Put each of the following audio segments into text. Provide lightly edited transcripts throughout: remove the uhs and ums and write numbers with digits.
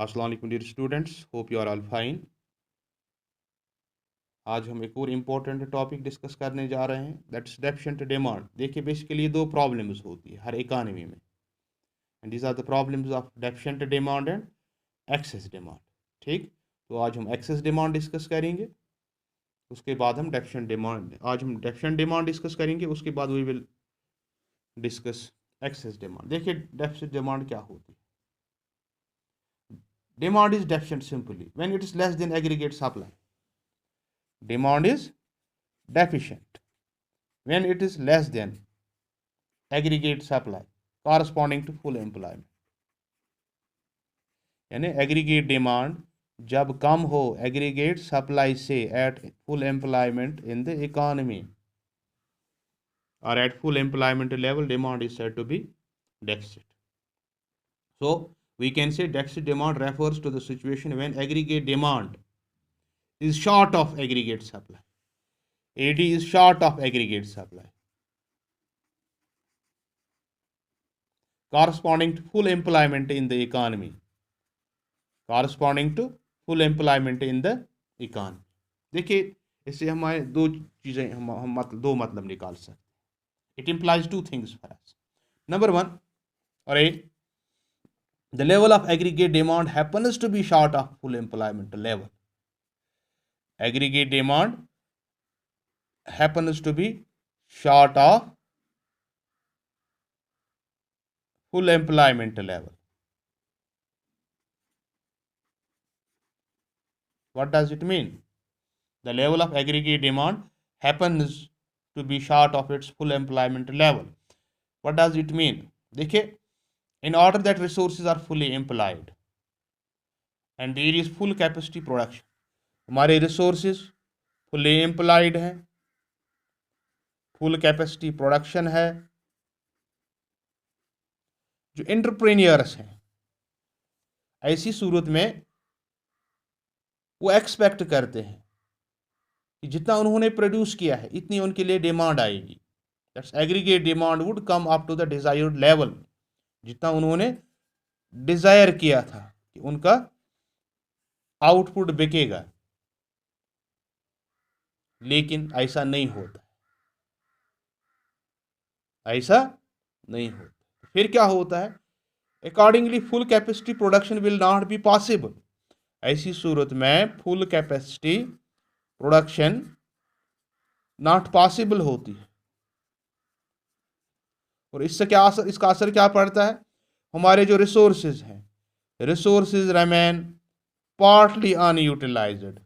अस्सलाम वालेकुम dear students, hope you are all fine. आज हम एक और इम्पोर्टेंट टॉपिक डिस्कस करने जा रहे हैं, दैट्स डेफिशिएंट डिमांड। देखिए, बेसिकली दो प्रॉब्लम्स होती है हर इकानमी में, and these are the problems of deficient demand and excess demand. ठीक, तो आज हम एक्सेस डिमांड डिस्कस करेंगे, उसके बाद हम डेफिशिएंट डिमांड, आज हम डेफिशिएंट डिमांड डिस्कस करेंगे, उसके बाद we will discuss excess demand. देखिए, डेफिशिएंट डिमांड क्या होती है। Demand is deficient simply when it is less than aggregate supply. Demand is deficient when it is less than aggregate supply corresponding to full employment. यानी aggregate demand जब कम हो aggregate supply से at full employment in the economy or at full employment level, demand is said to be deficit. So we can say deficit demand refers to the situation when aggregate demand is short of aggregate supply. AD is short of aggregate supply corresponding to full employment in the economy. Corresponding to full employment in the economy. देखिए, इससे हमारे दो चीज़ें हम दो मतलब निकाल सकते हैं. It implies two things for us. Number one, or A, the level of aggregate demand happens to be short of full employment level. Aggregate demand happens to be short of full employment level. What does it mean? The level of aggregate demand happens to be short of its full employment level. What does it mean? देखिए, in order that resources are fully employed and there is full capacity production, हमारे resources fully employed हैं, full capacity production है, जो entrepreneurs हैं ऐसी सूरत में वो expect करते हैं कि जितना उन्होंने प्रोड्यूस किया है इतनी उनके लिए डिमांड आएगी. That's aggregate demand would come up to the desired level. जितना उन्होंने डिजायर किया था कि उनका आउटपुट बिकेगा, लेकिन ऐसा नहीं होता, ऐसा नहीं होता. फिर क्या होता है? Accordingly full capacity production will not be possible. ऐसी सूरत में full capacity production not possible होती है. और इससे क्या असर, इसका असर क्या पड़ता है? हमारे जो रिसोर्सेज हैं, रिसोर्सेज रिमेन पार्टली अनयूटिलाइज्ड,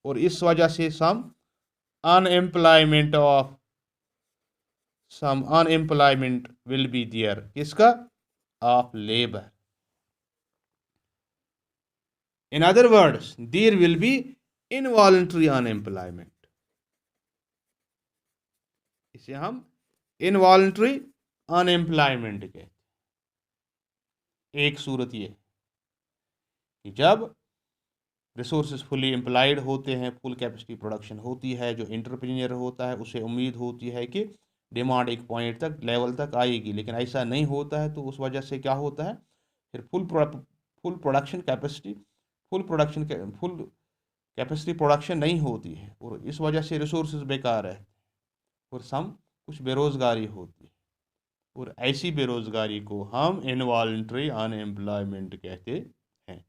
और इस वजह से some unemployment will be there. किसका? Of labour. In other words, there will be involuntary unemployment. इसे हम इनवॉलंटरी अनएम्प्लॉयमेंट कहते हैं. एक सूरत ये कि जब रिसोर्सेज फुली एम्प्लॉयड होते हैं, फुल कैपेसिटी प्रोडक्शन होती है, जो एंटरप्रेन्योर होता है उसे उम्मीद होती है कि डिमांड एक पॉइंट तक, लेवल तक आएगी, लेकिन ऐसा नहीं होता है. तो उस वजह से क्या होता है? फिर फुल प्रोडक्शन कैपेसिटी प्रोडक्शन नहीं होती है, और इस वजह से रिसोर्सेज बेकार है, और कुछ बेरोज़गारी होती है, और ऐसी बेरोज़गारी को हम इनवॉलंटरी अनएम्प्लॉयमेंट कहते हैं.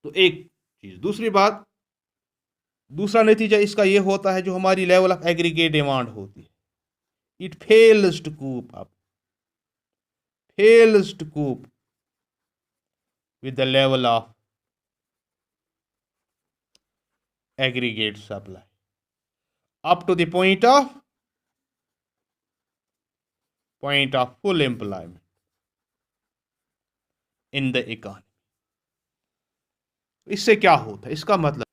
तो एक चीज़. दूसरी बात, दूसरा नतीजा इसका ये होता है, जो हमारी लेवल ऑफ एग्रीगेट डिमांड होती है, it fails to cope with the level of aggregate supply up to the point of full employment in the economy. इससे क्या होता है? इसका मतलब,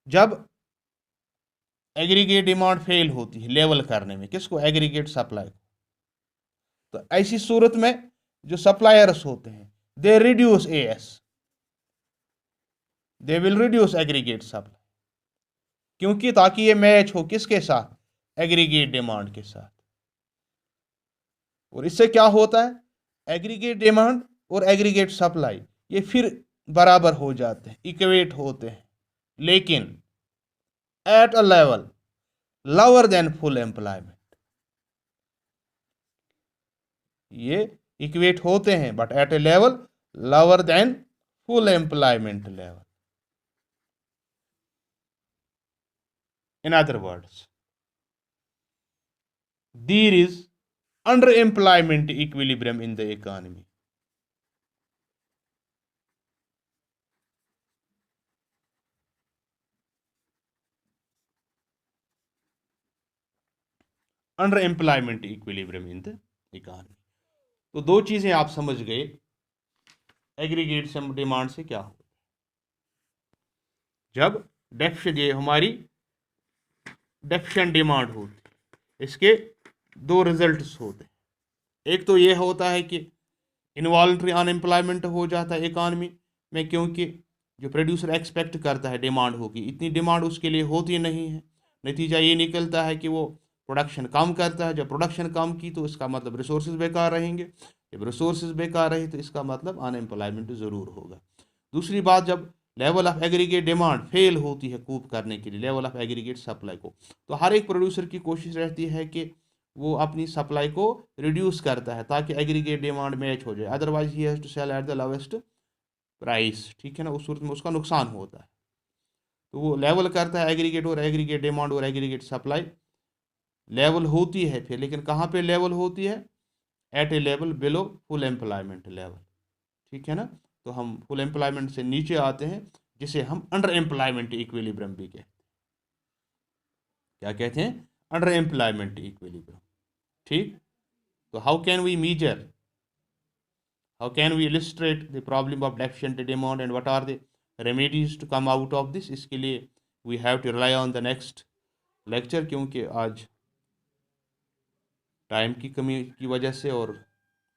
जब एग्रीगेट डिमांड फेल होती है लेवल करने में, किसको? Aggregate supply. तो ऐसी सूरत में जो सप्लायर्स होते हैं, they reduce as, they will reduce aggregate supply. क्योंकि ताकि ये मैच हो किसके साथ? एग्रीगेट डिमांड के साथ. और इससे क्या होता है? एग्रीगेट डिमांड और एग्रीगेट सप्लाई ये फिर बराबर हो जाते हैं, इक्वेट होते हैं, लेकिन at a level lower than full employment. ये इक्वेट होते हैं but at a level lower than full employment level. In other words, there is underemployment equilibrium in the economy. Underemployment equilibrium in the economy. तो दो चीजें आप समझ गए aggregate से डिमांड से क्या हो। जब डेफिशिएंट, ये हमारी डेफिशिएंट डिमांड होती, इसके दो रिजल्ट्स होते हैं। एक तो ये होता है कि इनवॉल्ट्री अनएम्प्लॉयमेंट हो जाता है इकॉनमी में, क्योंकि जो प्रोड्यूसर एक्सपेक्ट करता है डिमांड होगी, इतनी डिमांड उसके लिए होती नहीं है। नतीजा ये निकलता है कि वो प्रोडक्शन कम करता है। जब प्रोडक्शन कम की तो इसका मतलब रिसोर्सेज बेकार रहेंगे। जब रिसोर्सेज बेकार रहे तो इसका मतलब अनएम्प्लॉयमेंट ज़रूर होगा। दूसरी बात, जब level of aggregate demand fail होती है कूप करने के लिए लेवल ऑफ एग्रीगेट सप्लाई को, तो हर एक प्रोड्यूसर की कोशिश रहती है कि वो अपनी सप्लाई को रिड्यूस करता है ताकि एग्रीगेट डिमांड मैच हो जाए, otherwise he has to sell at the lowest price. ठीक है ना, उस सूरत में उसका नुकसान होता है। तो वो लेवल करता है एग्रीगेट और एग्रीगेट डिमांड और एग्रीगेट सप्लाई लेवल होती है फिर, लेकिन कहाँ पे लेवल होती है? At a level below full employment level. ठीक है ना, तो हम फुल एम्प्लॉयमेंट से नीचे आते हैं, जिसे हम अंडर एम्प्लॉयमेंट इक्विलिब्रियम भी कहते हैं। क्या कहते हैं? Under employment equilibrium. ठीक, तो how can we measure, how can we illustrate the problem of deficient demand and what are the remedies to come out of this? इसके लिए we have to rely on the next lecture, क्योंकि आज time की कमी की वजह से और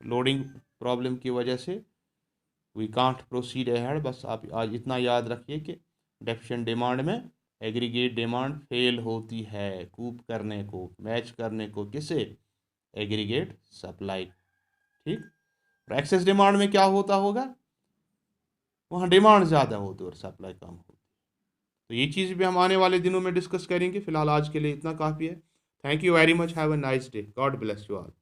लोडिंग प्रॉब्लम की वजह से वी कांट प्रोसीड अहेड। बस आप आज इतना याद रखिए कि डेफिशिएंट डिमांड में एग्रीगेट डिमांड फेल होती है कूप करने को, मैच करने को, किसे? Aggregate supply. ठीक, और एक्सेस डिमांड में क्या होता होगा? वहाँ डिमांड ज़्यादा होती है और सप्लाई कम होती। तो ये चीज़ भी हम आने वाले दिनों में डिस्कस करेंगे। फिलहाल आज के लिए इतना काफ़ी है। Thank you very much, have a nice day, God bless you all.